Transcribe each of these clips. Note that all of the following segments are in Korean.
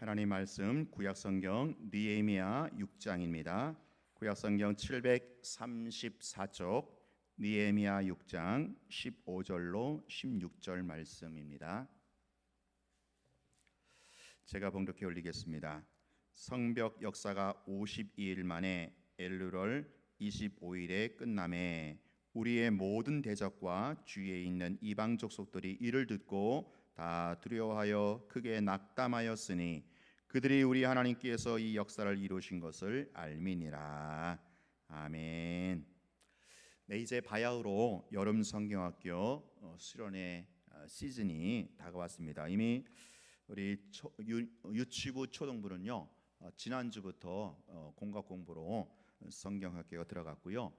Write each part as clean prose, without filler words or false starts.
하나님 말씀 구약성경 느헤미야 6장입니다. 구약성경 734쪽 느헤미야 6장 15절로 16절 말씀입니다. 제가 봉독해 올리겠습니다. 성벽 역사가 52일 만에 엘루럴 25일에 끝남에 우리의 모든 대적과 주위에 있는 이방 족속들이 이를 듣고 다 두려워하여 크게 낙담하였으니 그들이 우리 하나님께서 이 역사를 이루신 것을 알미니라. 아멘. 네, 이제 바야흐로 여름 성경학교 수련회 시즌이 다가왔습니다. 이미 우리 유치부 초등부는요 지난주부터 공각 공부로 성경학교가 들어갔고요.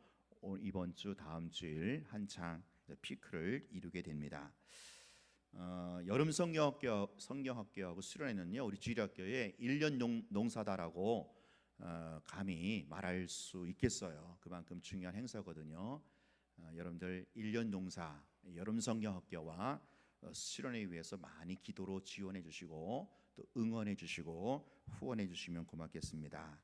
이번 주 다음 주일 한창 피크를 이루게 됩니다. 여름 성경학교하고 수련회는요 우리 주일학교의 1년 농사다라고 감히 말할 수 있겠어요. 그만큼 중요한 행사거든요. 여러분들 1년 농사 여름 성경학교와 수련회에 위해서 많이 기도로 지원해 주시고 또 응원해 주시고 후원해 주시면 고맙겠습니다.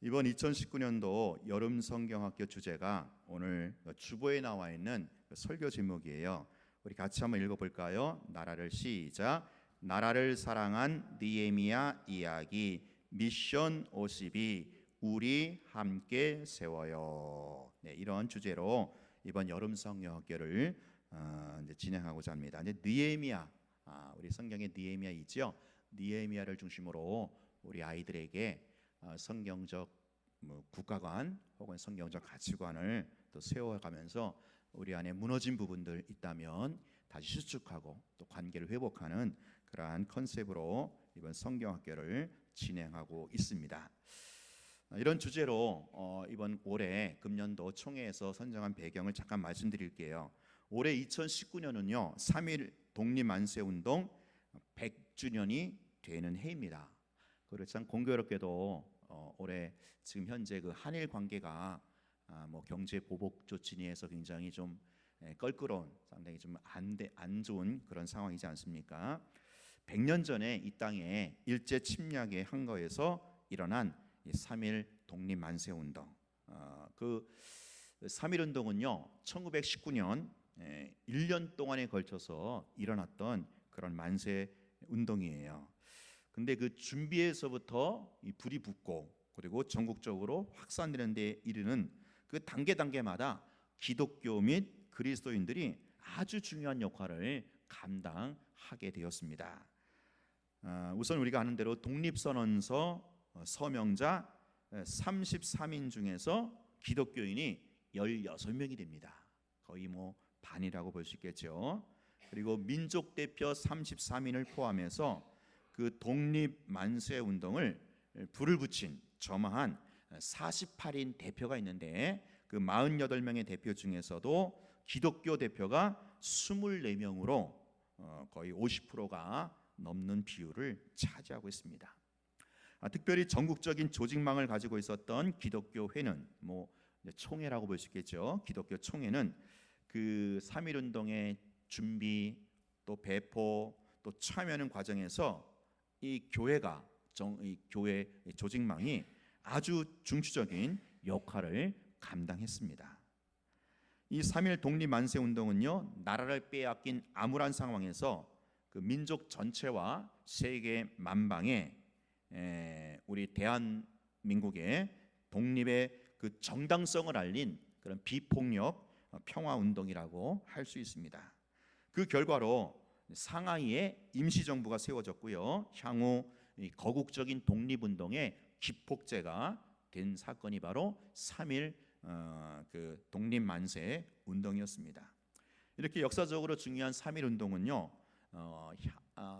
이번 2019년도 여름 성경학교 주제가 오늘 주보에 나와 있는 설교 제목이에요. 우리 같이 한번 읽어볼까요? 나라를 시작. 나라를 사랑한 느헤미야 이야기 미션 52 우리 함께 세워요. 네, 이런 주제로 이번 여름 성경학교를 이제 진행하고자 합니다. 이제 느헤미야, 우리 성경에 느헤미야 있죠. 느헤미야를 중심으로 우리 아이들에게 성경적 국가관 혹은 성경적 가치관을 또 세워가면서 우리 안에 무너진 부분들 있다면 다시 수축하고 또 관계를 회복하는 그러한 컨셉으로 이번 성경학교를 진행하고 있습니다. 이런 주제로 이번 올해 금년도 총회에서 선정한 배경을 잠깐 말씀드릴게요. 올해 2019년은요 3.1 독립만세운동 100주년이 되는 해입니다. 그리고 참 공교롭게도 올해 지금 현재 그 한일 관계가 경제 보복 조치니에서 굉장히 좀 껄끄러운 상당히 좀 안 좋은 그런 상황이지 않습니까? 100년 전에 이 땅에 일제 침략의 항거에서 일어난 3.1 독립 만세 운동. 그 3.1 운동은요 1919년 1년 동안에 걸쳐서 일어났던 그런 만세 운동이에요. 근데 그 준비에서부터 이 불이 붙고 그리고 전국적으로 확산되는 데 이르는 그 단계마다 기독교 및 그리스도인들이 아주 중요한 역할을 감당하게 되었습니다. 우선 우리가 아는 대로 독립선언서 서명자 33인 중에서 기독교인이 16명이 됩니다. 거의 반이라고 볼 수 있겠죠. 그리고 민족 대표 33인을 포함해서 그 독립 만세 운동을 불을 붙인 점화한 48인 대표가 있는데 그 48명의 대표 중에서도 기독교 대표가 24명으로 거의 50%가 넘는 비율을 차지하고 있습니다. 특별히 전국적인 조직망을 가지고 있었던 기독교회는 총회라고 볼 수 있겠죠. 기독교 총회는 그 3.1 운동의 준비 또 배포 또 참여하는 과정에서 이 교회 조직망이 아주 중추적인 역할을 감당했습니다. 이 3.1 독립 만세 운동은요 나라를 빼앗긴 암울한 상황에서 그 민족 전체와 세계 만방에 우리 대한민국의 독립의 그 정당성을 알린 그런 비폭력 평화 운동이라고 할 수 있습니다. 그 결과로 상하이에 임시정부가 세워졌고요. 향후 거국적인 독립운동의 기폭제가 된 사건이 바로 3.1 그 독립만세 운동이었습니다. 이렇게 역사적으로 중요한 3.1 운동은요,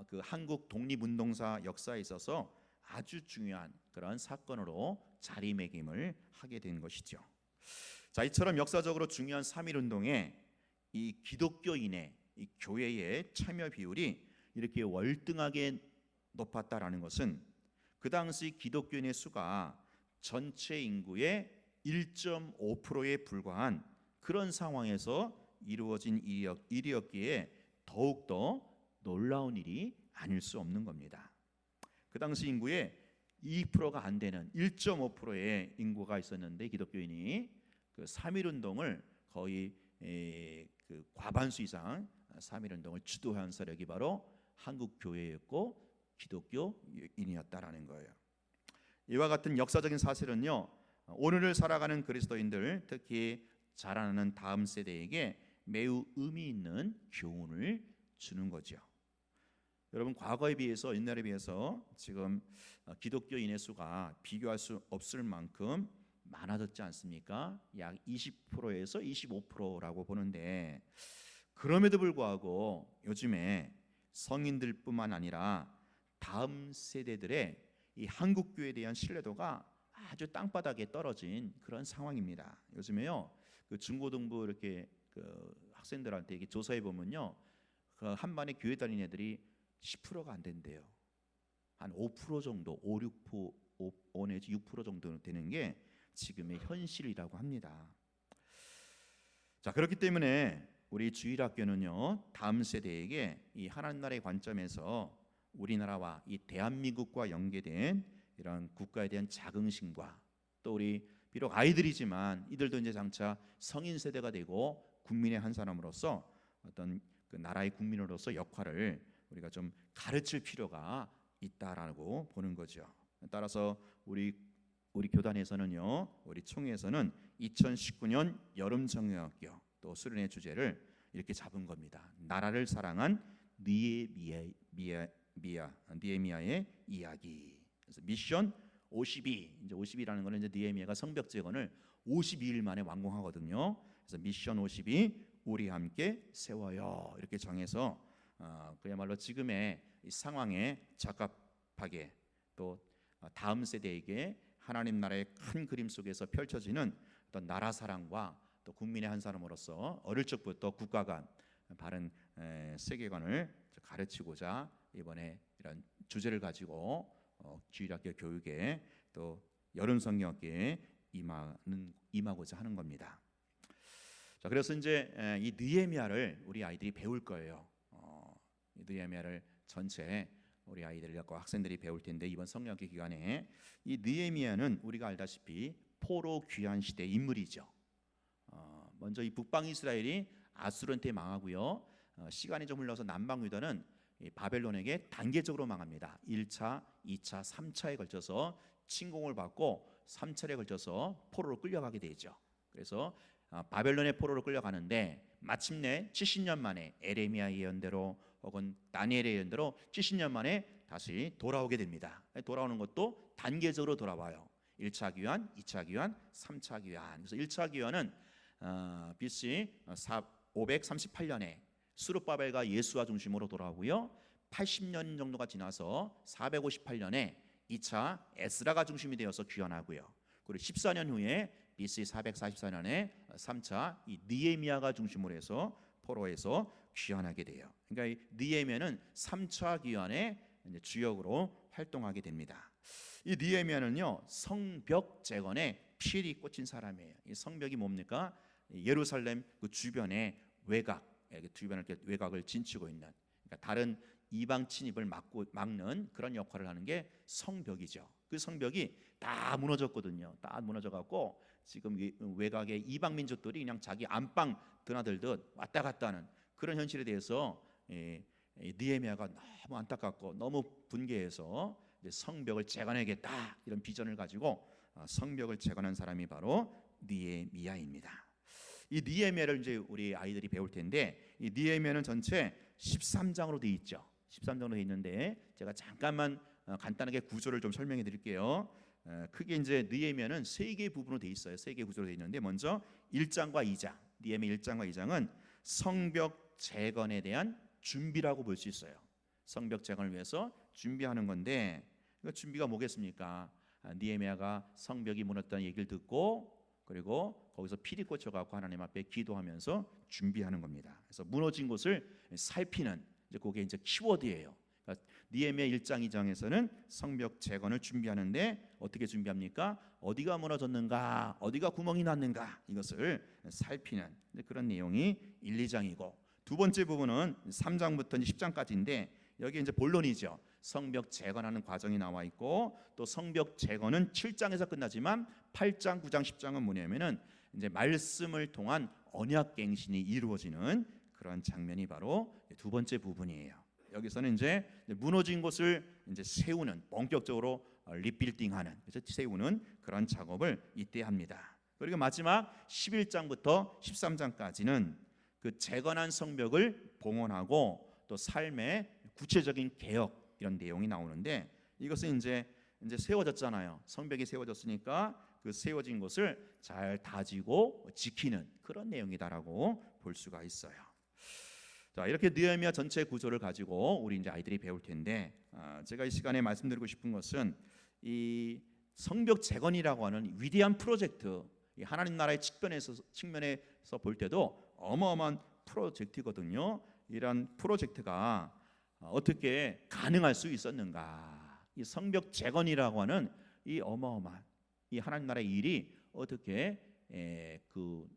그 한국 독립운동사 역사에 있어서 아주 중요한 그런 사건으로 자리매김을 하게 된 것이죠. 자, 이처럼 역사적으로 중요한 3.1 운동에 이 기독교인의 이 교회의 참여 비율이 이렇게 월등하게 높았다라는 것은 그 당시 기독교인의 수가 전체 인구의 1.5%에 불과한 그런 상황에서 이루어진 일이었기에 더욱더 놀라운 일이 아닐 수 없는 겁니다. 그 당시 인구의 2%가 안 되는 1.5%의 인구가 있었는데 기독교인이 그 3.1운동을 거의 그 과반수 이상 3.1운동을 주도한 세력이 바로 한국 교회였고 기독교인이었다라는 거예요. 이와 같은 역사적인 사실은요, 오늘을 살아가는 그리스도인들, 특히 자라나는 다음 세대에게 매우 의미 있는 교훈을 주는 거죠. 여러분, 과거에 비해서, 옛날에 비해서 지금 기독교인의 수가 비교할 수 없을 만큼 많아졌지 않습니까? 약 20%에서 25%라고 보는데, 그럼에도 불구하고 요즘에 성인들뿐만 아니라 다음 세대들의 이 한국 교회에 대한 신뢰도가 아주 땅바닥에 떨어진 그런 상황입니다. 요즘에요, 그 중고등부 이렇게 그 학생들한테 이렇게 조사해 보면요, 그 한 반에 교회 다니는 애들이 10%가 안 된대요. 한 5% 정도, 5 내지 6% 정도 되는 게 지금의 현실이라고 합니다. 자, 그렇기 때문에 우리 주일학교는요, 다음 세대에게 이 하나님 나라의 관점에서 우리나라와 이 대한민국과 연계된 이런 국가에 대한 자긍심과, 또 우리 비록 아이들이지만 이들도 이제 장차 성인 세대가 되고 국민의 한 사람으로서 어떤 그 나라의 국민으로서 역할을 우리가 좀 가르칠 필요가 있다라고 보는 거죠. 따라서 우리 교단에서는요, 우리 총회에서는 2019년 여름 성경학교 또 수련회 주제를 이렇게 잡은 겁니다. 나라를 사랑한 느헤미야의 이야기. 그래서 미션 52. 이제 52라는 거는 이제 느헤미야가 성벽 재건을 52일 만에 완공하거든요. 그래서 미션 52 우리 함께 세워요. 이렇게 정해서 그야말로 지금의 이 상황에 적합하게 또 다음 세대에게 하나님 나라의 큰 그림 속에서 펼쳐지는 어떤 나라 사랑과 또 국민의 한 사람으로서 어릴 적부터 국가 간 바른 세계관을 가르치고자 이번에 이런 주제를 가지고 주일학교 교육에 또 여름 성경학교에 임하고자 하는 겁니다. 자, 그래서 이제 이 느헤미야를 우리 아이들이 배울 거예요. 이 느헤미야를 전체 우리 아이들과 학생들이 배울 텐데, 이번 성경학교 기간에 이 느헤미야는 우리가 알다시피 포로 귀환 시대 인물이죠. 먼저 이 북방 이스라엘이 아수르한테 망하고요. 시간이 좀 흘러서 남방 유다는 바벨론에게 단계적으로 망합니다. 1차, 2차, 3차에 걸쳐서 침공을 받고 3차례에 걸쳐서 포로로 끌려가게 되죠. 그래서 바벨론의 포로로 끌려가는데 마침내 70년 만에 에레미야 예언대로 혹은 다니엘의 예언대로 70년 만에 다시 돌아오게 됩니다. 돌아오는 것도 단계적으로 돌아와요. 1차 귀환, 2차 귀환, 3차 귀환. 그래서 1차 귀환은 BC 538년에 수르바벨과 예수와 중심으로 돌아오고요. 80년 정도가 지나서 458년에 2차 에스라가 중심이 되어서 귀환하고요. 그리고 14년 후에 BC 444년에 3차 이 느헤미야가 중심으로 해서 포로에서 귀환하게 돼요. 그러니까 이 느헤미야는 3차 귀환의 주역으로 활동하게 됩니다. 이 느헤미야는요, 성벽 재건에 필히 꽂힌 사람이에요. 이 성벽이 뭡니까? 예루살렘 그 주변에 외곽을 진치고 있는, 그러니까 다른 이방 침입을 막는 그런 역할을 하는 게 성벽이죠. 그 성벽이 다 무너졌거든요. 다 무너져갖고 지금 외곽의 이방 민족들이 그냥 자기 안방 드나들듯 왔다 갔다 하는 그런 현실에 대해서 느헤미야가 너무 안타깝고 너무 분개해서 이제 성벽을 재건해야겠다 이런 비전을 가지고 성벽을 재건한 사람이 바로 느헤미야입니다. 이 느헤미야를 이제 우리 아이들이 배울 텐데, 이 느헤미야는 전체 13장으로 되어 있죠. 13장으로 되어 있는데 제가 잠깐만 간단하게 구조를 좀 설명해 드릴게요. 크게 이제 느헤미야는 세 개의 부분으로 되어 있어요. 세 개의 구조로 되어 있는데, 먼저 1장과 2장, 느헤미야 1장과 2장은 성벽 재건에 대한 준비라고 볼 수 있어요. 성벽 재건을 위해서 준비하는 건데, 그 준비가 뭐겠습니까? 느헤미야가 성벽이 무너졌다는 얘기를 듣고 그리고 거기서 피리 꽂혀갖고 하나님 앞에 기도하면서 준비하는 겁니다. 그래서 무너진 곳을 살피는, 이제 그게 이제 키워드예요. 그러니까 느헤미야 1장 2장에서는 성벽 재건을 준비하는데 어떻게 준비합니까? 어디가 무너졌는가, 어디가 구멍이 났는가, 이것을 살피는 그런 내용이 1, 2장이고, 두 번째 부분은 3장부터 10장까지인데 여기 이제 본론이죠. 성벽 재건하는 과정이 나와 있고 또 성벽 재건은 7장에서 끝나지만 8장, 9장, 10장은 뭐냐면은 이제 말씀을 통한 언약갱신이 이루어지는 그런 장면이 바로 두 번째 부분이에요. 여기서는 이제 무너진 곳을 이제 세우는 본격적으로 리빌딩하는 그래서 세우는 그런 작업을 이때 합니다. 그리고 마지막 11장부터 13장까지는 그 재건한 성벽을 봉헌하고 또 삶의 구체적인 개혁 이런 내용이 나오는데 이것은 이제 세워졌잖아요. 성벽이 세워졌으니까 그 세워진 것을 잘 다지고 지키는 그런 내용이다라고 볼 수가 있어요. 자, 이렇게 느헤미야 전체 구조를 가지고 우리 이제 아이들이 배울 텐데 제가 이 시간에 말씀드리고 싶은 것은 이 성벽 재건이라고 하는 위대한 프로젝트, 이 하나님 나라의 측면에서 볼 때도 어마어마한 프로젝트거든요. 이런 프로젝트가 어떻게 가능할 수 있었는가? 이 성벽 재건이라고 하는 이 어마어마한 이 하나님 나라의 일이 어떻게 그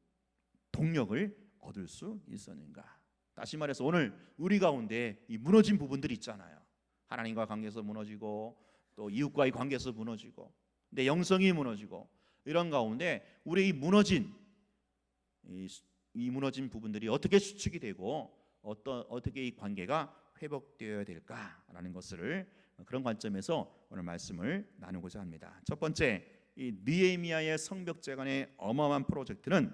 동력을 얻을 수 있었는가? 다시 말해서 오늘 우리 가운데 이 무너진 부분들이 있잖아요. 하나님과 관계에서 무너지고 또 이웃과의 관계에서 무너지고 내 영성이 무너지고 이런 가운데 우리 이 무너진 부분들이 어떻게 수축이 되고 어떻게 이 관계가 회복되어야 될까라는 것을 그런 관점에서 오늘 말씀을 나누고자 합니다. 첫 번째, 이 느헤미야의 성벽 재건의 어마어마한 프로젝트는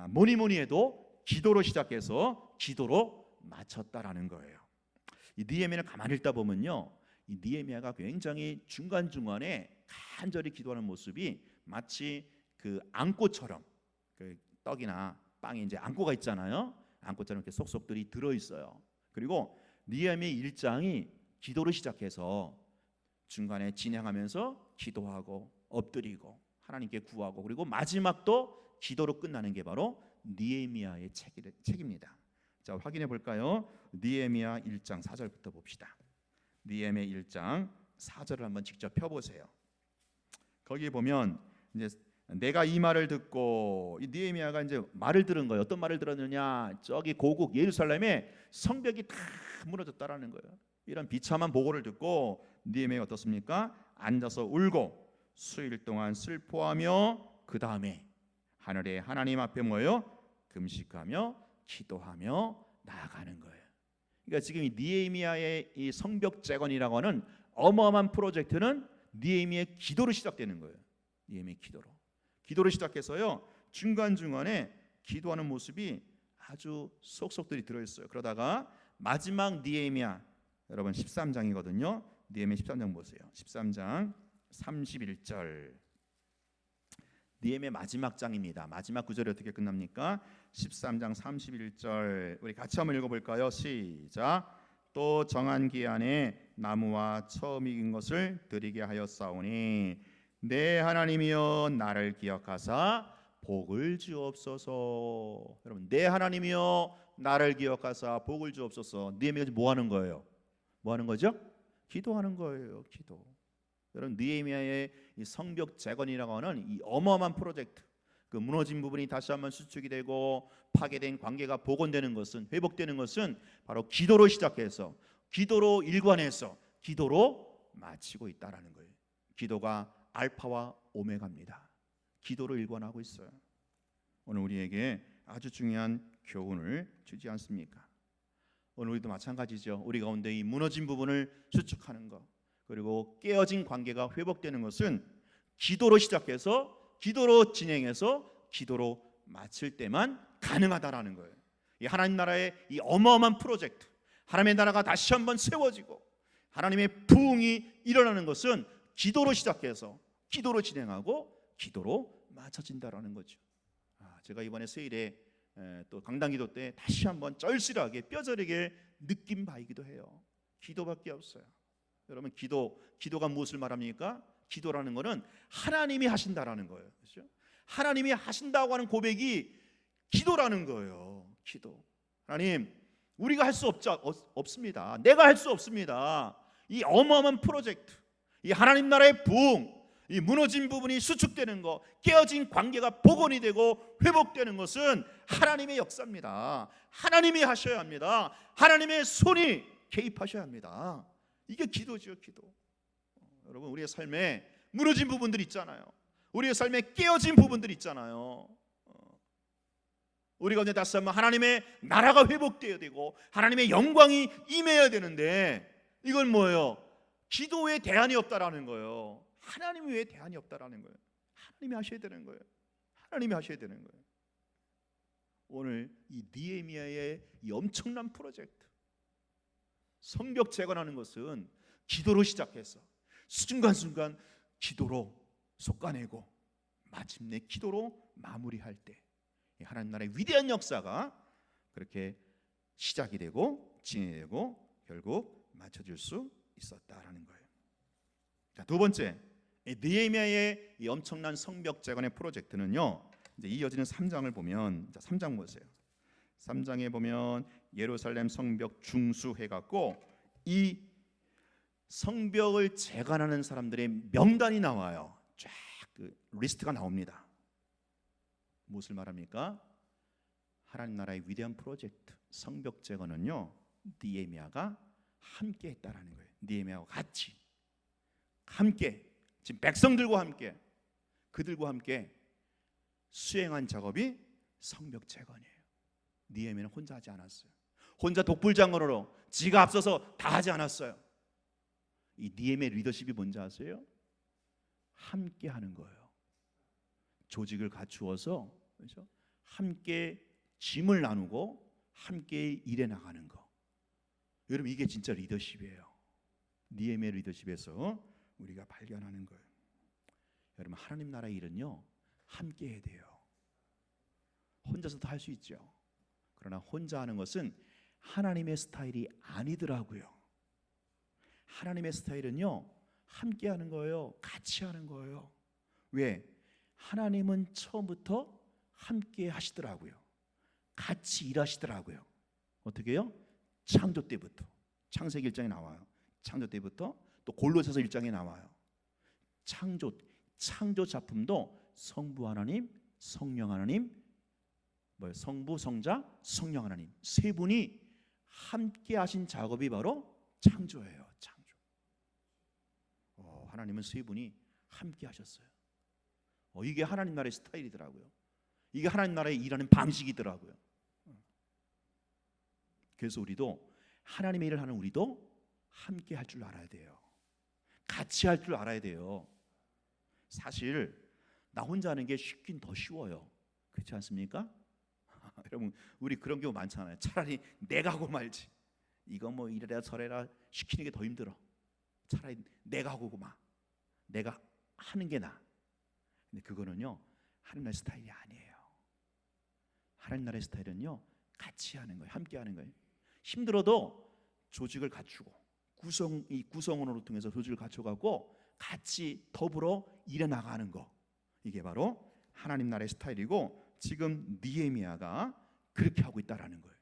뭐니 해도 기도로 시작해서 기도로 마쳤다라는 거예요. 이 느헤미야를 가만히 읽다 보면요, 이 느헤미야가 굉장히 중간중간에 간절히 기도하는 모습이 마치 그 안고처럼 그 떡이나 빵에 이제 안고가 있잖아요. 안고처럼 이렇게 속속들이 들어 있어요. 그리고 느헤미야 1장이 기도로 시작해서 중간에 진행하면서 기도하고 엎드리고 하나님께 구하고 그리고 마지막도 기도로 끝나는 게 바로 느헤미야의 책입니다. 자, 확인해 볼까요? 느헤미야 1장 4절부터 봅시다. 느헤미야 1장 4절을 한번 직접 펴보세요. 거기 보면 이제 내가 이 말을 듣고 이 느헤미야가 이제 말을 들은 거예요. 어떤 말을 들었느냐? 저기 고국 예루살렘에 성벽이 다 무너졌다라는 거예요. 이런 비참한 보고를 듣고 느헤미야가 어떻습니까? 앉아서 울고 수일 동안 슬퍼하며 그 다음에 하늘의 하나님 앞에 모여 금식하며 기도하며 나아가는 거예요. 그러니까 지금 이 느헤미야의 이 성벽 재건이라고 하는 어마어마한 프로젝트는 느헤미야의 기도로 시작되는 거예요. 느헤미야의 기도로 시작해서요 중간중간에 기도하는 모습이 아주 속속들이 들어있어요. 그러다가 마지막 느헤미야 여러분 13장이거든요. 느헤미야 13장 보세요. 13장 31절 느헤미야 마지막 장입니다. 마지막 구절이 어떻게 끝납니까? 13장 31절 우리 같이 한번 읽어볼까요? 시작. 또 정한 기한에 나무와 처음 익은 것을 드리게 하였사오니 내 하나님이여 나를 기억하사 복을 주옵소서. 여러분 내 하나님이여 나를 기억하사 복을 주옵소서. 느헤미야가 뭐 하는 거예요? 뭐 하는 거죠? 기도하는 거예요. 기도. 여러분 느헤미야의 이 성벽 재건이라고 하는 이 어마어마한 프로젝트, 그 무너진 부분이 다시 한번 수축이 되고 파괴된 관계가 복원되는 것은 회복되는 것은 바로 기도로 시작해서 기도로 일관해서 기도로 마치고 있다라는 거예요. 기도가 알파와 오메가입니다. 기도로 일관하고 있어요. 오늘 우리에게 아주 중요한 교훈을 주지 않습니까? 오늘 우리도 마찬가지죠. 우리 가운데 이 무너진 부분을 수축하는 것 그리고 깨어진 관계가 회복되는 것은 기도로 시작해서 기도로 진행해서 기도로 마칠 때만 가능하다라는 거예요. 이 하나님 나라의 이 어마어마한 프로젝트, 하나님의 나라가 다시 한번 세워지고 하나님의 부흥이 일어나는 것은 기도로 시작해서 기도로 진행하고 기도로 마쳐진다라는 거죠. 제가 이번에 세일에 또 강단기도 때 다시 한번 쩔실하게 뼈저리게 느낀 바이기도 해요. 기도밖에 없어요. 여러분 기도가 무엇을 말합니까? 기도라는 것은 하나님이 하신다라는 거예요. 그렇죠? 하나님이 하신다고 하는 고백이 기도라는 거예요. 기도. 하나님, 우리가 할 수 없습니다. 내가 할 수 없습니다. 이 어마어마한 프로젝트, 이 하나님 나라의 부흥, 이 무너진 부분이 수축되는 것, 깨어진 관계가 복원이 되고 회복되는 것은 하나님의 역사입니다. 하나님이 하셔야 합니다. 하나님의 손이 개입하셔야 합니다. 이게 기도죠, 기도. 여러분, 우리의 삶에 무너진 부분들 있잖아요. 우리의 삶에 깨어진 부분들 있잖아요. 우리가 이제 다시 한번 하나님의 나라가 회복되어야 되고 하나님의 영광이 임해야 되는데 이건 뭐예요? 기도에 대안이 없다라는 거예요. 하나님 외에 대안이 없다라는 거예요. 하나님이 하셔야 되는 거예요. 하나님이 하셔야 되는 거예요. 오늘 이 느헤미야의 이 엄청난 프로젝트, 성벽 재건하는 것은 기도로 시작해서 순간순간 기도로 솎아내고 마침내 기도로 마무리할 때 하나님 나라의 위대한 역사가 그렇게 시작이 되고 진행되고 결국 맞춰질 수 있었다라는 거예요. 자, 두 번째, 느헤미야의 이 엄청난 성벽 재건의 프로젝트는요, 이제 이어지는 3장을 보면, 3장 보세요. 3장에 보면 예루살렘 성벽 중수해 갖고 이 성벽을 재건하는 사람들의 명단이 나와요. 쫙 그 리스트가 나옵니다. 무엇을 말합니까? 하나님 나라의 위대한 프로젝트 성벽 재건은요, 느헤미야가 함께 했다라는 거예요. 느헤미야와 같이 함께, 지금 백성들과 함께, 그들과 함께 수행한 작업이 성벽 재건이에요. 느헤미야는 혼자 하지 않았어요. 혼자 독불장군으로 지가 앞서서 다 하지 않았어요. 이 느헤미야 리더십이 뭔지 아세요? 함께 하는 거예요. 조직을 갖추어서, 그렇죠? 함께 짐을 나누고 함께 일해 나가는 거. 여러분, 이게 진짜 리더십이에요. 느헤미야 리더십에서 우리가 발견하는 거예요. 여러분, 하나님 나라의 일은요, 함께 해야 돼요. 혼자서도 할 수 있죠. 그러나 혼자 하는 것은 하나님의 스타일이 아니더라고요. 하나님의 스타일은요, 함께 하는 거예요. 같이 하는 거예요. 왜? 하나님은 처음부터 함께 하시더라고요. 같이 일하시더라고요. 어떻게요? 창조 때부터. 창세기 1장에 나와요. 창조 때부터 또 골로새서 1장에 나와요. 창조 작품도 성부 하나님, 성령 하나님, 성부, 성자, 성령 하나님 세 분이 함께 하신 작업이 바로 창조예요. 창조. 하나님은 세 분이 함께 하셨어요. 이게 하나님 나라의 스타일이더라고요. 이게 하나님 나라의 일하는 방식이더라고요. 그래서 우리도 하나님의 일을 하는 우리도 함께 할 줄 알아야 돼요. 같이 할 줄 알아야 돼요. 사실 나 혼자 하는 게 쉽긴 더 쉬워요. 그렇지 않습니까? 여러분, 우리 그런 경우 많잖아요. 차라리 내가 하고 말지. 이거 뭐 이래라 저래라 시키는 게 더 힘들어. 차라리 내가 하고 마. 내가 하는 게 나아. 근데 그거는요, 하나님 나라의 스타일이 아니에요. 하나님 나라의 스타일은요, 같이 하는 거예요. 함께 하는 거예요. 힘들어도 조직을 갖추고 구성원으로 통해서 조직을 갖춰갖고 같이 더불어 일해 나가는 거. 이게 바로 하나님 나라의 스타일이고 지금 느헤미야가 그렇게 하고 있다라는 거예요.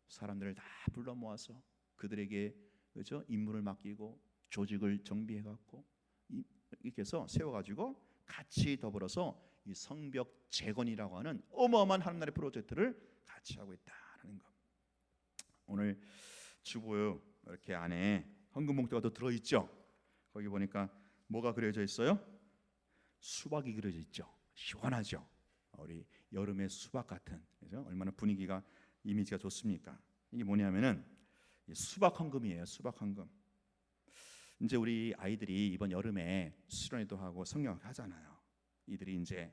사람들을 다 불러 모아서 그들에게, 그렇죠? 임무를 맡기고 조직을 정비해갖고 이렇게 해서 세워가지고 같이 더불어서 이 성벽 재건이라고 하는 어마어마한 하나님 나라의 프로젝트를 같이 하고 있다라는 거. 오늘 주보요 이렇게 안에 헌금 봉투가 또 들어있죠. 거기 보니까 뭐가 그려져 있어요? 수박이 그려져 있죠. 시원하죠. 우리 여름의 수박 같은, 그죠? 얼마나 분위기가 이미지가 좋습니까? 이게 뭐냐면은 수박 헌금이에요. 수박 헌금. 이제 우리 아이들이 이번 여름에 수련회도 하고 성경학교 하잖아요. 이들이 이제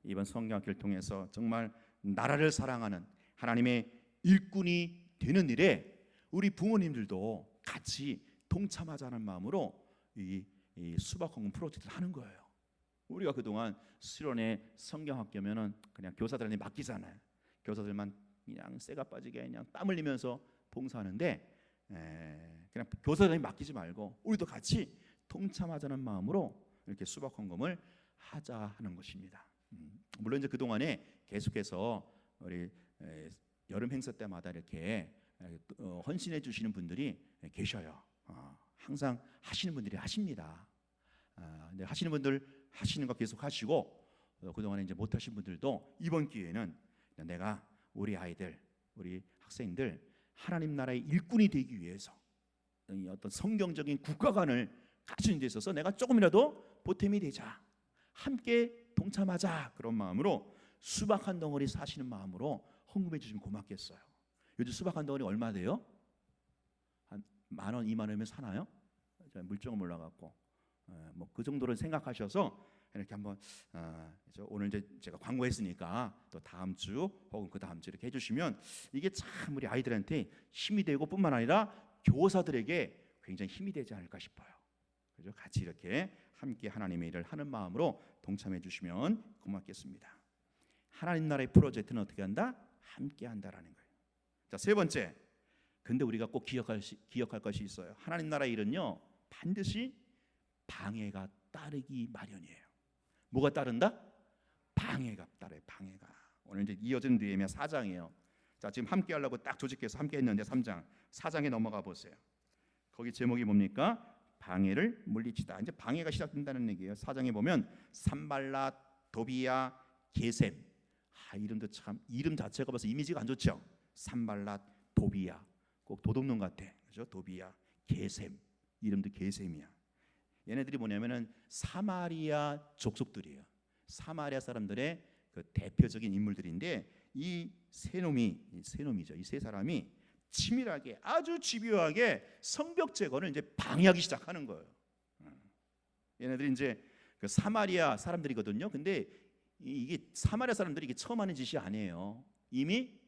이번 성경학교를 통해서 정말 나라를 사랑하는 하나님의 일꾼이 되는 일에 우리 부모님들도 같이 동참하자는 마음으로 이 수박 헌금 프로젝트를 하는 거예요. 우리가 그동안 수련회 성경학교면은 그냥 교사들한테 맡기잖아요. 교사들만 그냥 쇠가 빠지게 그냥 땀 흘리면서 봉사하는데 그냥 교사들한테 맡기지 말고 우리도 같이 동참하자는 마음으로 이렇게 수박 헌금을 하자 하는 것입니다. 물론 이제 그동안에 계속해서 우리 여름 행사 때마다 이렇게 헌신해 주시는 분들이 계셔요. 항상 하시는 분들이 하십니다. 근데 하시는 분들 하시는 거 계속 하시고 그동안에 이제 못 하신 분들도 이번 기회에는 내가 우리 아이들, 우리 학생들 하나님 나라의 일꾼이 되기 위해서 이 어떤 성경적인 국가관을 갖추는 데 있어서 내가 조금이라도 보탬이 되자, 함께 동참하자, 그런 마음으로 수박 한 덩어리 사시는 마음으로 헌금해 주시면 고맙겠어요. 요즘 수박 한 덩어리 얼마 돼요? 한 10,000원, 20,000원이면 사나요? 물정은 몰라갖고 뭐 그 정도로 생각하셔서 이렇게 한번 오늘 이제 제가 광고했으니까 또 다음 주 혹은 그 다음 주 이렇게 해주시면 이게 참 우리 아이들한테 힘이 되고 뿐만 아니라 교사들에게 굉장히 힘이 되지 않을까 싶어요. 그래서 같이 이렇게 함께 하나님의 일을 하는 마음으로 동참해 주시면 고맙겠습니다. 하나님 나라의 프로젝트는 어떻게 한다? 함께 한다라는 거예요. 자, 세 번째. 근데 우리가 꼭 기억할 것이 있어요. 하나님 나라의 일은요, 반드시 방해가 따르기 마련이에요. 뭐가 따른다? 방해가 따라요. 방해가. 오늘 이제 이어진 느헤미야 4장이에요. 자, 지금 함께 하려고 딱 조직해서 함께 했는데 3장, 4장에 넘어가 보세요. 거기 제목이 뭡니까? 방해를 물리치다. 이제 방해가 시작된다는 얘기예요. 4장에 보면 산발랏, 도비야, 게셈. 이름도 참, 이름 자체가 벌써 이미지가 안 좋죠. 산발랏, 도비야. 꼭 도둑놈 같아. 그죠? 도비야, 게셈. 이름도 게셈이야. 얘네들이 뭐냐면은 사마리아 족속들이에요. 사마리아 사람들의 그 대표적인 인물들인데 이 세 놈이죠. 이 세 사람이 치밀하게, 아주 집요하게 성벽 재건을 이제 방해하기 시작하는 거예요. 얘네들이 이제 그 사마리아 사람들이거든요. 근데 이게 사마리아 사람들이 이게 처음 하는 짓이 아니에요. 이미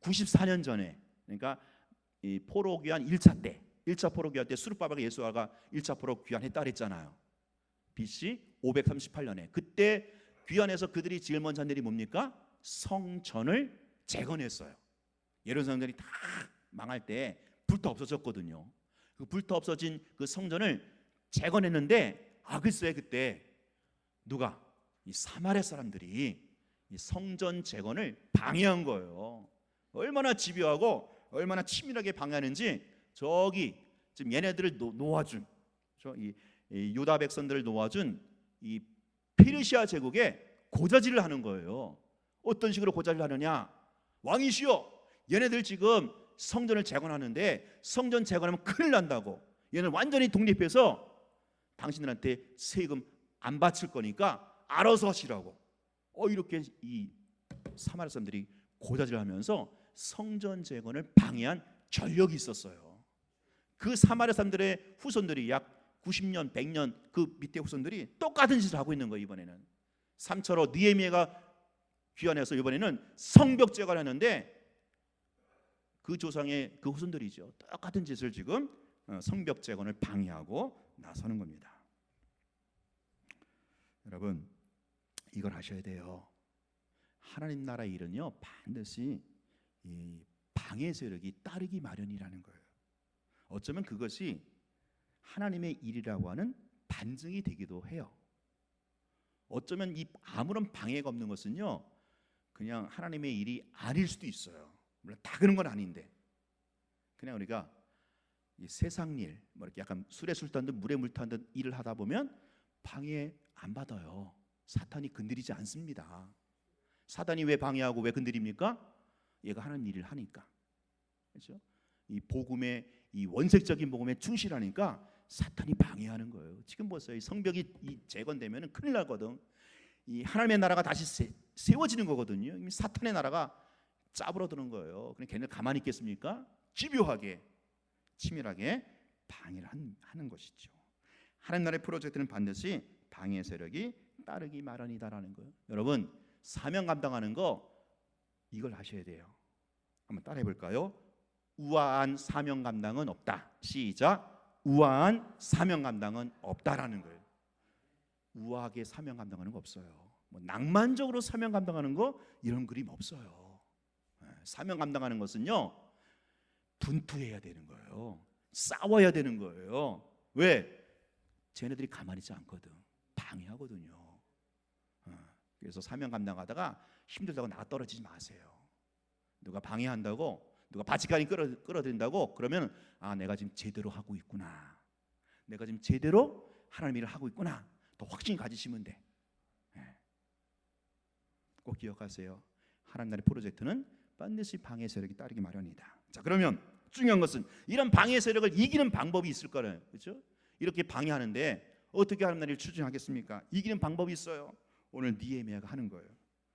94년 전에, 그러니까 이 포로 귀환 1차 때, 1차 포로 귀환 때 수르바벨과 예수아가 1차 포로 귀환했다 그랬잖아요. BC 538년에. 그때 귀환해서 그들이 제일 먼저 한 일이 뭡니까? 성전을 재건했어요. 예루살렘이 다 망할 때 불타 없어졌거든요. 그 불타 없어진 그 성전을 재건했는데 글쎄 그때 누가? 이 사마리아 사람들이 이 성전 재건을 방해한 거예요. 얼마나 집요하고 얼마나 치밀하게 방해하는지 저기 지금 얘네들을 놓아준 이 유다 백성들을 놓아준 이 페르시아 제국에 고자질을 하는 거예요. 어떤 식으로 고자질을 하느냐? 왕이시여, 얘네들 지금 성전을 재건하는데 성전 재건하면 큰일 난다고. 얘는 완전히 독립해서 당신들한테 세금 안 바칠 거니까 알아서 하시라고. 이렇게 이 사마리아 사람들이 고자질을 하면서 성전 재건을 방해한 전력이 있었어요. 그 사마리아 사람들의 후손들이 약 90년, 100년 그 밑에 후손들이 똑같은 짓을 하고 있는 거예요. 이번에는 3차로 느헤미야가 귀환해서 이번에는 성벽 재건을 하는데 그 조상의 그 후손들이죠. 똑같은 짓을 지금 성벽 재건을 방해하고 나서는 겁니다. 여러분, 이걸 아셔야 돼요. 하나님 나라의 일은요, 반드시 이 방해 세력이 따르기 마련이라는 거예요. 어쩌면 그것이 하나님의 일이라고 하는 반증이 되기도 해요. 어쩌면 이 아무런 방해가 없는 것은요, 그냥 하나님의 일이 아닐 수도 있어요. 물론 다 그런 건 아닌데, 그냥 우리가 이 세상 일, 뭐 이렇게 약간 술에 술 탄 듯 물에 물 탄 듯 일을 하다 보면 방해 안 받아요. 사탄이 건드리지 않습니다. 사탄이 왜 방해하고 왜 건드립니까? 얘가 하는 일을 하니까. 그렇죠? 이 복음의 이 원색적인 복음에 충실하니까 사탄이 방해하는 거예요. 지금 보세요. 이 성벽이 재건되면 큰일 나거든. 이 하나님의 나라가 다시 세워지는 거거든요. 이미 사탄의 나라가 짜부러드는 거예요. 그럼 걔네들 가만히 있겠습니까? 집요하게, 치밀하게 방해를 하는 것이죠. 하나님 나라의 프로젝트는 반드시 방해 세력이 따르기 마련이다라는 거예요. 여러분, 사명 감당하는 거 이걸 아셔야 돼요. 한번 따라해 볼까요? 우아한 사명 감당은 없다. 시작. 우아한 사명 감당은 없다라는 거예요. 우아하게 사명 감당하는 거 없어요. 뭐 낭만적으로 사명 감당하는 거 이런 그림 없어요. 사명 감당하는 것은요, 분투해야 되는 거예요. 싸워야 되는 거예요. 왜? 쟤네들이 가만히 있지 않거든. 방해하거든요. 그래서 사명 감당하다가 힘들다고 나가 떨어지지 마세요. 누가 방해한다고, 누가 바치까지 끌어들인다고 그러면 내가 지금 제대로 하고 있구나. 내가 지금 제대로 하나님 일을 하고 있구나. 더 확신 가지시면 돼. 꼭 기억하세요. 하나님 나라의 프로젝트는 반드시 방해 세력이 따르기 마련이다. 자, 그러면 중요한 것은 이런 방해 세력을 이기는 방법이 있을 거예요. 그렇죠? 이렇게 방해하는데 어떻게 하나님을 추진하겠습니까? 이기는 방법이 있어요. 오늘 느헤미야가 하는 거예요.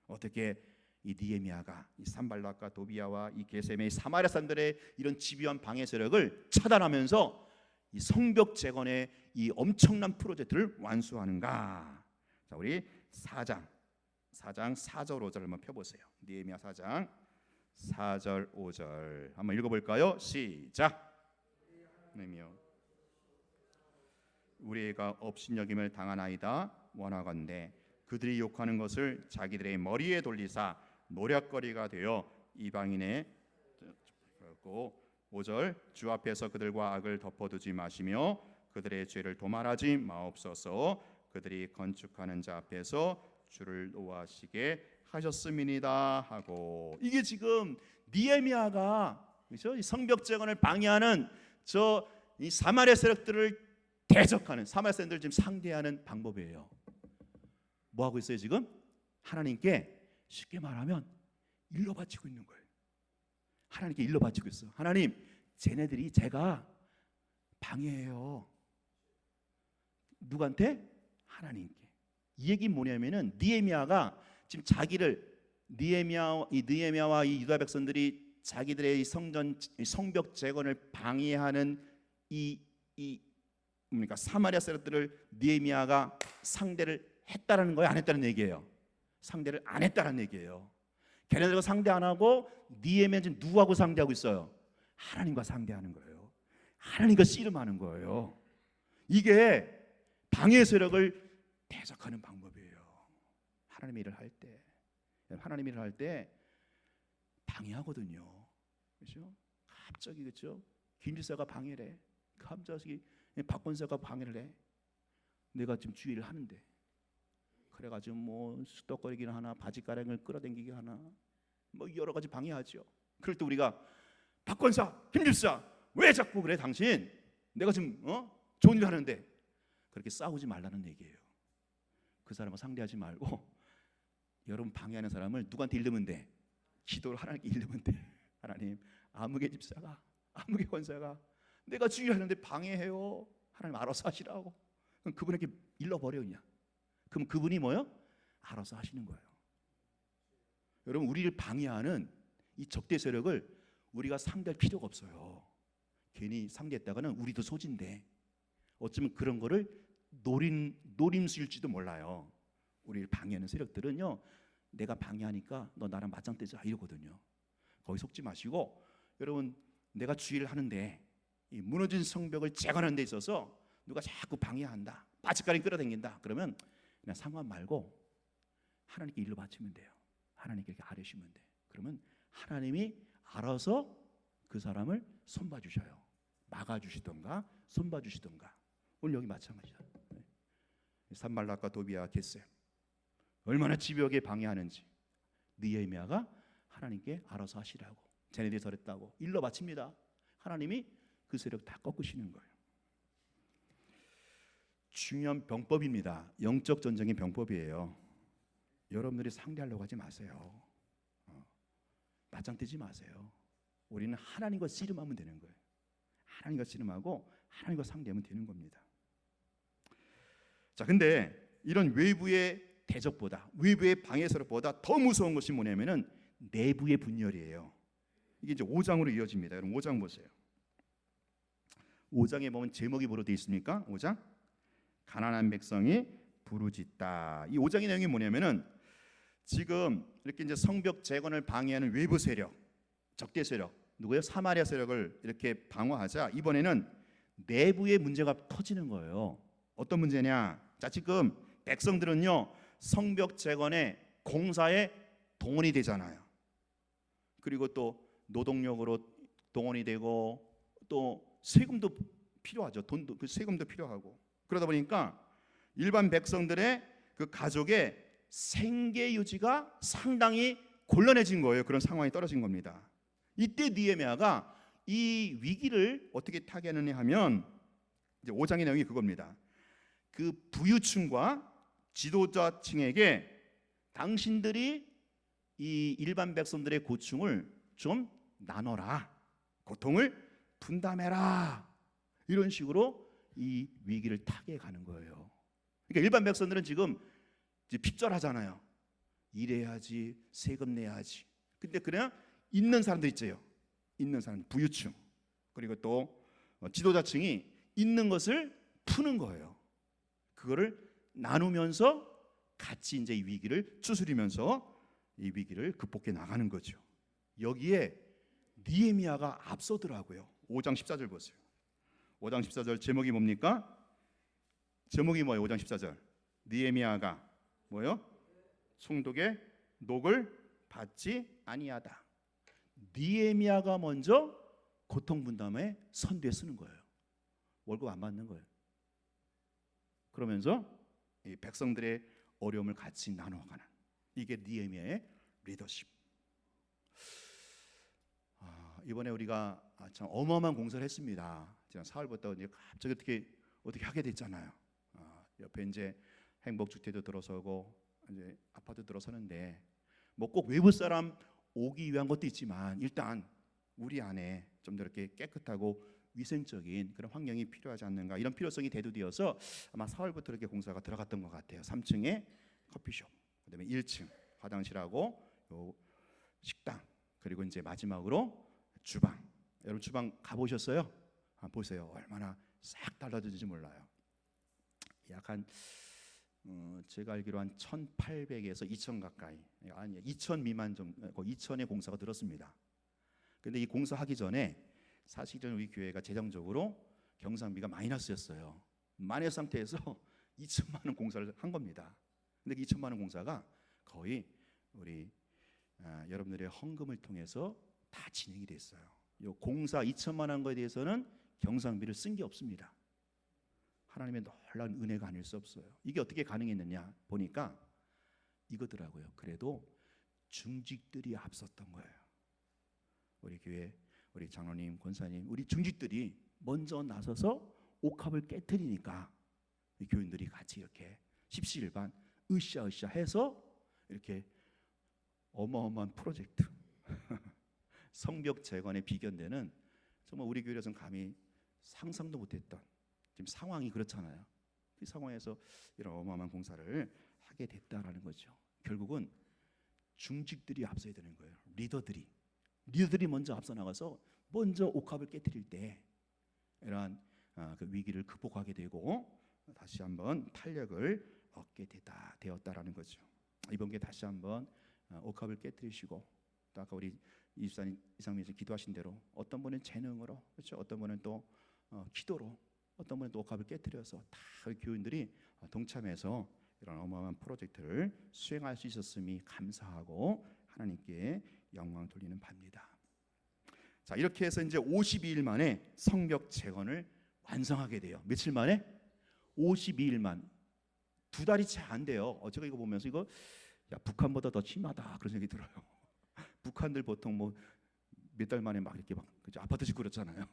어떻게 이 느헤미야가 이 산발락과 도비야와 이 게셈의 사마리아 사람들의 이런 집요한 방해 세력을 차단하면서 이 성벽 재건의 이 엄청난 프로젝트를 완수하는가? 자, 우리 4장 4절 5절 한번 펴보세요. 느헤미야 4장 4절 5절 한번 읽어볼까요? 시작. 느헤미야, 우리가 업신여김을 당하나이다. 원하건대 그들이 욕하는 것을 자기들의 머리에 돌리사 노략거리가 되어 이방인의 5절 주 앞에서 그들과 악을 덮어두지 마시며 그들의 죄를 도말하지 마옵소서. 그들이 건축하는 자 앞에서 주를 노하시게 하셨음이니이다 하고, 이게 지금 느헤미야가 그렇죠? 이 성벽 재건을 방해하는 이 사마리아 세력들을 대적하는, 사마리아 사람들을 지금 상대하는 방법이에요. 뭐 하고 있어요 지금? 하나님께 쉽게 말하면 일러 바치고 있는 거예요. 하나님께 일러 바치고 있어. 하나님, 쟤네들이 제가 방해해요. 누구한테? 하나님께. 이 얘기는 뭐냐면은 느헤미야가 지금 자기를 느헤미야와 이 유다 백성들이 자기들의 성벽 재건을 방해하는 이 뭡니까? 사마리아 사람들을 느헤미야가 상대를 했다라는 거예요, 안 했다는 얘기예요? 상대를 안 했다는 얘기예요. 걔네들과 상대 안 하고 느헤미야 지금 누구하고 상대하고 있어요? 하나님과 상대하는 거예요. 하나님과 씨름하는 거예요. 이게 방해 세력을 대적하는 방법이에요. 하나님 일을 할 때, 하나님 일을 할 때 방해하거든요. 그렇죠? 갑자기 그렇죠? 김지사가 방해를 해. 갑자기 박건사가 방해를 해. 내가 지금 주의를 하는데, 그래가지고 뭐 수덕거리기는 하나, 바지가랑을 끌어당기기 하나, 뭐 여러 가지 방해하죠. 그럴 때 우리가 박건사, 김집사 왜 자꾸 그래 당신? 내가 지금 좋은 일 하는데. 그렇게 싸우지 말라는 얘기예요. 그 사람을 상대하지 말고 여러분 방해하는 사람을 누구한테 일르면 돼? 기도를 하나님께 일르면 돼. 하나님, 아무개 집사가, 아무개 권사가 내가 주의하는데 방해해요. 하나님 알아서 하시라고. 그럼 그분에게 일러버려 그냥. 그럼 그분이 뭐요? 알아서 하시는 거예요. 여러분, 우리를 방해하는 이 적대 세력을 우리가 상대할 필요가 없어요. 괜히 상대했다가는 우리도 소진돼. 어쩌면 그런 거를 노림수일지도 몰라요. 우리를 방해하는 세력들은요, 내가 방해하니까 너 나랑 맞짱 뜨자 이러거든요. 거기 속지 마시고, 여러분, 내가 주의를 하는데 이 무너진 성벽을 재건하는 데 있어서 누가 자꾸 방해한다, 바짓가리 끌어당긴다, 그러면 그냥 상관 말고 하나님께 일러 바치면 돼요. 하나님께 이렇게 아뢰시면 돼. 그러면 하나님이 알아서 그 사람을 손봐 주셔요. 막아 주시던가 손봐 주시던가. 오늘 여기 마찬가지야. 산발락과 도비야, 게셈 얼마나 집요하게 방해하는지 느헤미야가 하나님께 알아서 하시라고, 쟤네들이 저랬다고 일러 바칩니다. 하나님이 그 세력 다 꺾으시는 거예요. 중요한 병법입니다. 영적 전쟁의 병법이에요. 여러분들이 상대하려고 하지 마세요. 맞짱 뜨지 마세요. 우리는 하나님과 씨름하면 되는 거예요. 하나님과 씨름하고 하나님과 상대하면 되는 겁니다. 자, 근데 이런 외부의 대적보다, 외부의 방해세력보다 더 무서운 것이 뭐냐면은 내부의 분열이에요. 이게 이제 5장으로 이어집니다. 여러분 5장 보세요. 5장에 보면 제목이 뭐로 되어 있습니까? 5장 가난한 백성이 부르짖다. 이 5장의 내용이 뭐냐면은 지금 이렇게 이제 성벽 재건을 방해하는 외부 세력, 적대 세력, 누구예요? 사마리아 세력을 이렇게 방어하자 이번에는 내부의 문제가 터지는 거예요. 어떤 문제냐? 자, 지금 백성들은요, 성벽 재건의 공사에 동원이 되잖아요. 그리고 또 노동력으로 동원이 되고 또 세금도 필요하죠. 돈도, 그 세금도 필요하고. 그러다 보니까 일반 백성들의 그 가족의 생계 유지가 상당히 곤란해진 거예요. 그런 상황이 떨어진 겁니다. 이때 느헤미야가 이 위기를 어떻게 타개하느냐 하면 이제 5장의 내용이 그겁니다. 그 부유층과 지도자층에게 당신들이 이 일반 백성들의 고충을 좀 나눠라. 고통을 분담해라. 이런 식으로 이 위기를 타개가는 거예요. 그러니까 일반 백성들은 지금 이제 핍절하잖아요. 일해야지, 세금 내야지. 근데 그냥 있는 사람들 있죠. 있는 사람, 부유층, 그리고 또 지도자층이 있는 것을 푸는 거예요. 그거를 나누면서 같이 이제 이 위기를 추스리면서 이 위기를 극복해 나가는 거죠. 여기에 느헤미야가 앞서더라고요. 5장 14절 보세요. 5장 14절 제목이 뭡니까? 제목이 뭐예요? 5장 14절. 느헤미야가 뭐요? 총독의 녹을 받지 아니하다. 느헤미야가 먼저 고통 분담에 선두에 서는 거예요. 월급 안 받는 거예요. 그러면서 이 백성들의 어려움을 같이 나눠가는, 이게 느헤미야의 리더십. 이번에 우리가 참 어마어마한 공사를 했습니다. 지난 4월부터 이제 갑자기 어떻게 하게 됐잖아요. 옆에 이제 행복주택도 들어서고 이제 아파트 들어서는데 뭐 꼭 외부 사람 오기 위한 것도 있지만 일단 우리 안에 좀 더 이렇게 깨끗하고 위생적인 그런 환경이 필요하지 않는가, 이런 필요성이 대두되어서 아마 4월부터 이렇게 공사가 들어갔던 것 같아요. 3층에 커피숍, 그다음에 1층 화장실하고 요 식당, 그리고 이제 마지막으로 주방. 여러분 주방 가보셨어요? 보세요. 얼마나 싹 달라졌는지 몰라요. 약 한 제가 알기로 한 1,800에서 2,000 가까이, 아니 2,000 미만 정도, 2,000의 공사가 들었습니다. 근데 이 공사하기 전에 사실은 우리 교회가 재정적으로 경상비가 마이너스였어요. 마이너스 상태에서 2천만 원 공사를 한 겁니다. 근데 그 2천만 원 공사가 거의 우리 여러분들의 헌금을 통해서 다 진행이 됐어요. 이 공사 2천만 원 거에 대해서는 경상비를 쓴 게 없습니다. 하나님의 놀라운 은혜가 아닐 수 없어요. 이게 어떻게 가능했느냐 보니까 이거더라고요. 그래도 중직들이 앞섰던 거예요. 우리 교회, 우리 장로님, 권사님, 우리 중직들이 먼저 나서서 옥합을 깨트리니까 교인들이 같이 이렇게 십시일반 으쌰으쌰 해서 이렇게 어마어마한 프로젝트 성벽 재건에 비견되는, 정말 우리 교회에서는 감히 상상도 못했던 지금 상황이 그렇잖아요. 그 상황에서 이런 어마어마한 공사를 하게 됐다라는 거죠. 결국은 중직들이 앞서야 되는 거예요. 리더들이 먼저 앞서 나가서 먼저 옥합을 깨트릴 때 이러한 그 위기를 극복하게 되고 다시 한번 탄력을 얻게 되었다라는 거죠. 이번 기회에 다시 한번 옥합을 깨트리시고, 또 아까 우리 이상민에서 기도하신 대로 어떤 분은 재능으로, 그렇죠? 어떤 분은 또 기도로, 어떤 분은 또 옥합을 깨트려서 다 교인들이 동참해서 이런 어마어마한 프로젝트를 수행할 수 있었음이 감사하고 하나님께 영광을 돌리는 바입니다. 자, 이렇게 해서 이제 52일 만에 성벽 재건을 완성하게 돼요. 며칠 만에? 52일만. 2달이 채 안 돼요. 제가 이거 보면서 이거 북한보다 더 심하다 그런 생각이 들어요. 북한들 보통 뭐 몇 달 만에 막 이렇게 막 그죠? 아파트 짓고 그렇잖아요.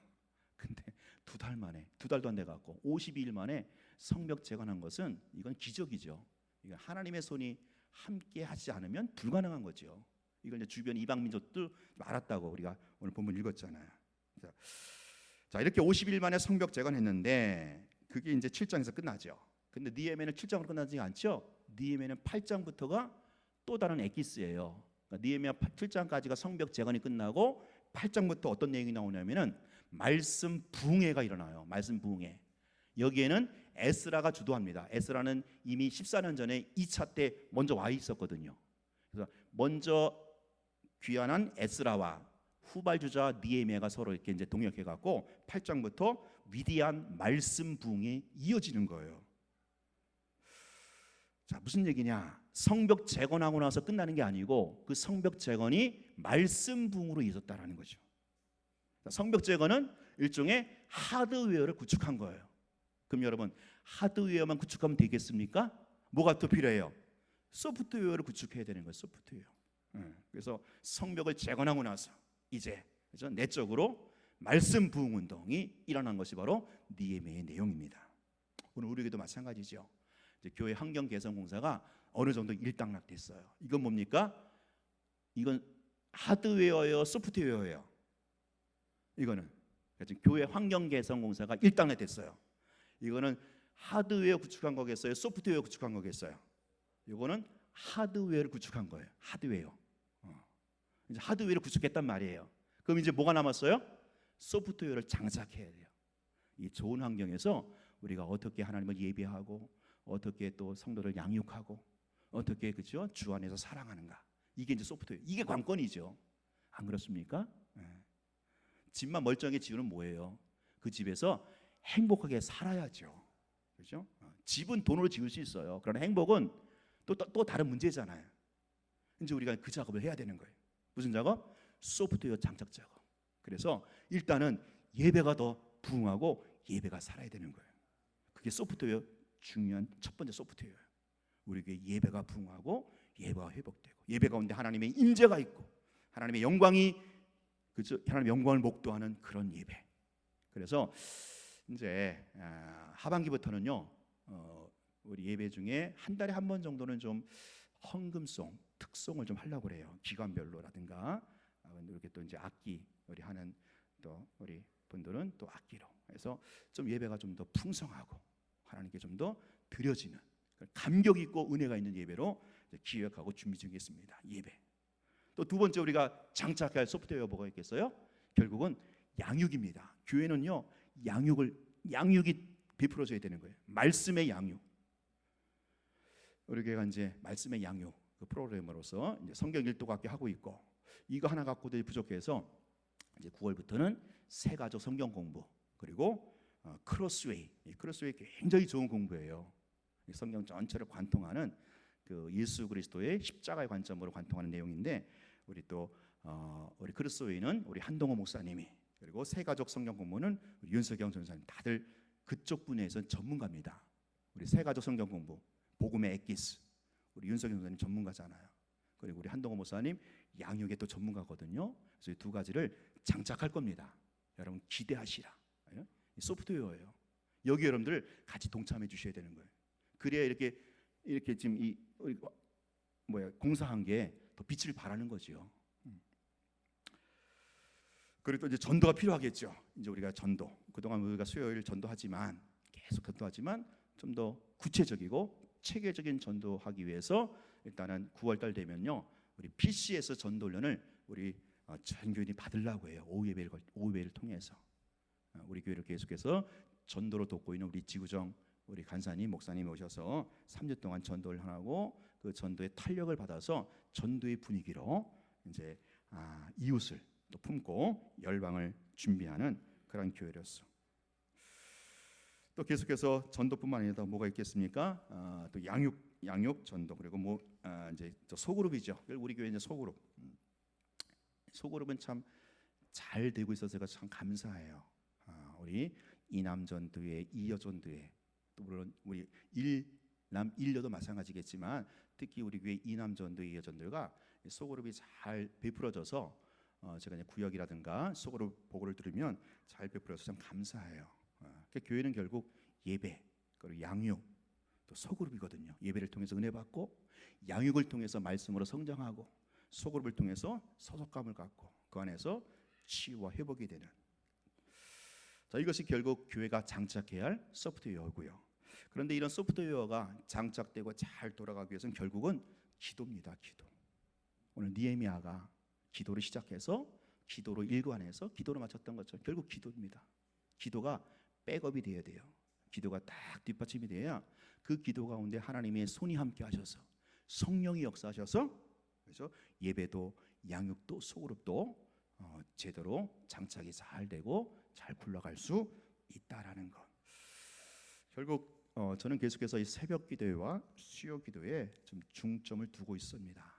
근데 2달 만에, 2달도 안 돼 갖고 52일 만에 성벽 재건한 것은 이건 기적이죠. 이건 하나님의 손이 함께 하지 않으면 불가능한 거죠. 이걸 이제 주변 이방 민족도 알았다고 우리가 오늘 본문 읽었잖아요. 자, 이렇게 50일 만에 성벽 재건했는데 그게 이제 7장에서 끝나죠. 근데 느헤미야는 7장으로 끝나지 않죠. 느헤미야는 8장부터가 또 다른 엑기스예요. 그러니까 느헤미야 7장까지가 성벽 재건이 끝나고 8장부터 어떤 내용이 나오냐면은 말씀 부흥회가 일어나요. 말씀 부흥회. 여기에는 에스라가 주도합니다. 에스라는 이미 14년 전에 2차 때 먼저 와 있었거든요. 그래서 먼저 귀환한 에스라와 후발주자 느헤미야가 서로 이렇게 이제 동역해 갖고 8장부터 위대한 말씀 부흥에 이어지는 거예요. 자, 무슨 얘기냐? 성벽 재건하고 나서 끝나는 게 아니고 그 성벽 재건이 말씀 부흥으로 이어졌다라는 거죠. 성벽 재건은 일종의 하드웨어를 구축한 거예요. 그럼 여러분, 하드웨어만 구축하면 되겠습니까? 뭐가 또 필요해요? 소프트웨어를 구축해야 되는 거예요. 소프트웨어. 그래서 성벽을 재건하고 나서 이제 그래서 내적으로 말씀 부흥 운동이 일어난 것이 바로 느헤미야의 내용입니다. 오늘 우리에게도 마찬가지죠. 이제 교회 환경 개선 공사가 어느 정도 일단락됐어요. 이건 뭡니까? 이건 하드웨어예요, 소프트웨어예요? 이거는 지금 교회 환경 개선 공사가 1단계 됐어요. 이거는 하드웨어 구축한 거겠어요? 소프트웨어 구축한 거겠어요? 이거는 하드웨어를 구축한 거예요. 하드웨어. 이제 하드웨어를 구축했단 말이에요. 그럼 이제 뭐가 남았어요? 소프트웨어를 장착해야 돼요. 이 좋은 환경에서 우리가 어떻게 하나님을 예배하고 어떻게 또 성도를 양육하고 어떻게 그죠? 주 안에서 사랑하는가. 이게 이제 소프트웨어. 이게 관건이죠. 안 그렇습니까? 집만 멀쩡하게 지으면 뭐예요? 그 집에서 행복하게 살아야죠. 그렇죠? 집은 돈으로 지을 수 있어요. 그러나 행복은 또 다른 문제잖아요. 이제 우리가 그 작업을 해야 되는 거예요. 무슨 작업? 소프트웨어 장착 작업. 그래서 일단은 예배가 더 부흥하고 예배가 살아야 되는 거예요. 그게 소프트웨어 중요한 첫 번째 소프트웨어예요. 우리에게 예배가 부흥하고 예배가 회복되고 예배 가운데 하나님의 임재가 있고 하나님의 영광이 그죠? 하나님의 영광을 목도하는 그런 예배. 그래서 이제 하반기부터는요 우리 예배 중에 한 달에 한 번 정도는 좀 헌금송, 특송을 좀 하려고 그래요. 기관별로라든가 이렇게 또 이제 악기 우리 하는 또 우리 분들은 또 악기로 해서 좀 예배가 좀 더 풍성하고 하나님께 좀 더 드려지는 감격 있고 은혜가 있는 예배로 기획하고 준비 중에 있습니다. 예배. 또 두 번째 우리가 장착할 소프트웨어 뭐가 있겠어요? 결국은 양육입니다. 교회는요 양육이 베풀어져야 되는 거예요. 말씀의 양육. 우리 교회가 이제 말씀의 양육 그 프로그램으로서 이제 성경 일독학교 하고 있고 이거 하나 갖고도 부족해서 이제 9월부터는 새가족 성경 공부 그리고 크로스웨이. 크로스웨이 굉장히 좋은 공부예요. 성경 전체를 관통하는 그 예수 그리스도의 십자가의 관점으로 관통하는 내용인데 우리 또 우리 크로스웨이는 우리 한동호 목사님이 그리고 새가족 성경 공부는 우리 윤석영 전사님 다들 그쪽 분야에서 전문가입니다. 우리 새가족 성경 공부 복음의 엑기스 우리 윤석영 전사님 전문가잖아요. 그리고 우리 한동호 목사님 양육의 또 전문가거든요. 그래서 이 두 가지를 장착할 겁니다. 여러분 기대하시라. 소프트웨어예요. 여기 여러분들 같이 동참해 주셔야 되는 거예요. 그래야 이렇게 지금 이 공사한 게 더 빛을 발하는 거죠. 그리고 또 이제 전도가 필요하겠죠. 이제 우리가 전도 그동안 우리가 수요일 전도하지만 계속 전도하지만 좀 더 구체적이고 체계적인 전도하기 위해서 일단은 9월달 되면요 우리 PC에서 전도 훈련을 우리 전 교인이 받으려고 해요. 오후 예배를 통해서 우리 교회를 계속해서 전도로 돕고 있는 우리 지구정 우리 간사님 목사님 오셔서 3주 동안 전도를 하고 그 전도의 탄력을 받아서 전도의 분위기로 이제 이웃을 또 품고 열방을 준비하는 그런 교회로서 또 계속해서 전도뿐만 아니라 뭐가 있겠습니까? 또 양육 전도 그리고 이제 소그룹이죠. 우리 교회 이제 소그룹은 참 잘 되고 있어서 제가 참 감사해요. 우리 이남 전도회, 이여 전도회 또 물론 우리 일남 일여도 마찬가지겠지만 특히 우리 교회 이남 전도회, 이여 전도회가 소그룹이 잘 베풀어져서 제가 이제 구역이라든가 소그룹 보고를 들으면 잘 베풀어서 참 감사해요. 그러니까 교회는 결국 예배 그리고 양육 또 소그룹이거든요. 예배를 통해서 은혜 받고 양육을 통해서 말씀으로 성장하고 소그룹을 통해서 소속감을 갖고 그 안에서 치유와 회복이 되는. 자, 이것이 결국 교회가 장착해야 할 소프트웨어고요. 그런데 이런 소프트웨어가 장착되고 잘 돌아가기 위해서는 결국은 기도입니다. 기도. 오늘 느헤미야가 기도를 시작해서 기도로 일관해서 기도로 마쳤던 것처럼 결국 기도입니다. 기도가 백업이 돼야 돼요. 기도가 딱 뒷받침이 돼야 그 기도 가운데 하나님의 손이 함께 하셔서 성령이 역사하셔서 그래서 예배도 양육도 소그룹도 제대로 장착이 잘 되고 잘 굴러갈 수 있다라는 것. 결국 저는 계속해서 이 새벽 기도와 수요 기도에 좀 중점을 두고 있습니다.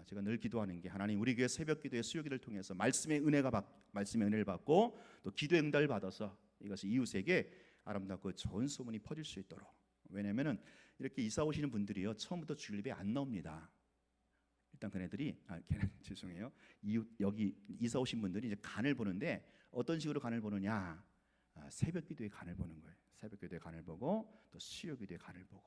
제가 늘 기도하는 게 하나님 우리 교회 새벽 기도의 수요 기도를 통해서 말씀의 은혜를 받고 또 기도의 응답을 받아서 이것이 이웃에게 아름답고 좋은 소문이 퍼질 수 있도록. 왜냐하면은 이렇게 이사 오시는 분들이요 처음부터 주일 예배 안 나옵니다. 일단 걔네들이 죄송해요. 여기 이사 오신 분들이 이제 간을 보는데 어떤 식으로 간을 보느냐? 새벽 기도의 간을 보는 거예요. 새벽 기도의 간을 보고 또 수요 기도의 간을 보고.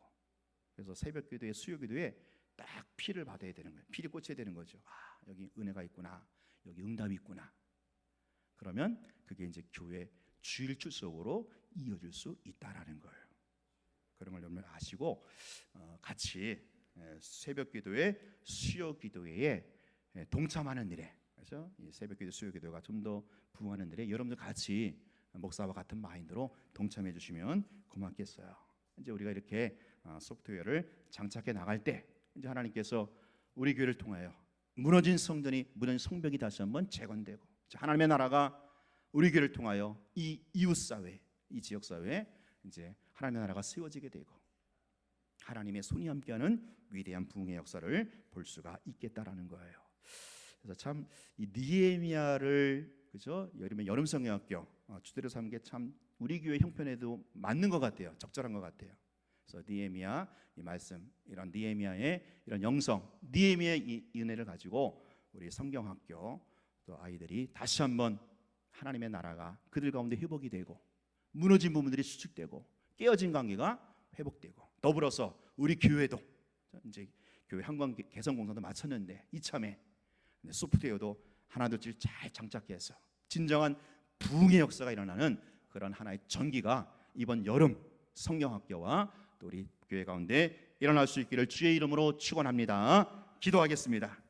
그래서 새벽 기도의 수요 기도에 딱 피를 받아야 되는 거예요. 피를 꽂혀야 되는 거죠. 여기 은혜가 있구나. 여기 응답이 있구나. 그러면 그게 이제 교회 주일 출석으로 이어질 수 있다라는 거예요. 그런 걸 여러분 아시고 같이 새벽 기도회, 수요 기도회에 동참하는 일에, 그래서 이 새벽 기도, 수요 기도가 좀 더 부흥하는 일에 여러분들 같이 목사와 같은 마인드로 동참해 주시면 고맙겠어요. 이제 우리가 이렇게 소프트웨어를 장착해 나갈 때 이제 하나님께서 우리 교회를 통하여 무너진 성벽이 다시 한번 재건되고, 하나님의 나라가 우리 교회를 통하여 이 이웃 사회, 이 지역 사회에 이제 하나님의 나라가 세워지게 되고 하나님의 손이 함께하는 위대한 부흥의 역사를 볼 수가 있겠다라는 거예요. 그래서 참 이 느헤미야를, 그죠? 여름 성경학교 주제로 삼은 게 참 우리 교회 형편에도 맞는 것 같아요. 적절한 것 같아요. 그래서 느헤미야 이 말씀, 이런 느헤미야의 이런 영성, 느헤미야의 이 은혜를 가지고 우리 성경학교 또 아이들이 다시 한번 하나님의 나라가 그들 가운데 회복이 되고, 무너진 부분들이 수축되고, 깨어진 관계가 회복되고, 더불어서 우리 교회도 이제 교회 한관 개선 공사도 마쳤는데 이참에 소프트웨어도 하나둘씩 잘 장착해서 진정한 부흥의 역사가 일어나는 그런 하나의 전기가 이번 여름 성경학교와 또 우리 교회 가운데 일어날 수 있기를 주의 이름으로 축원합니다. 기도하겠습니다.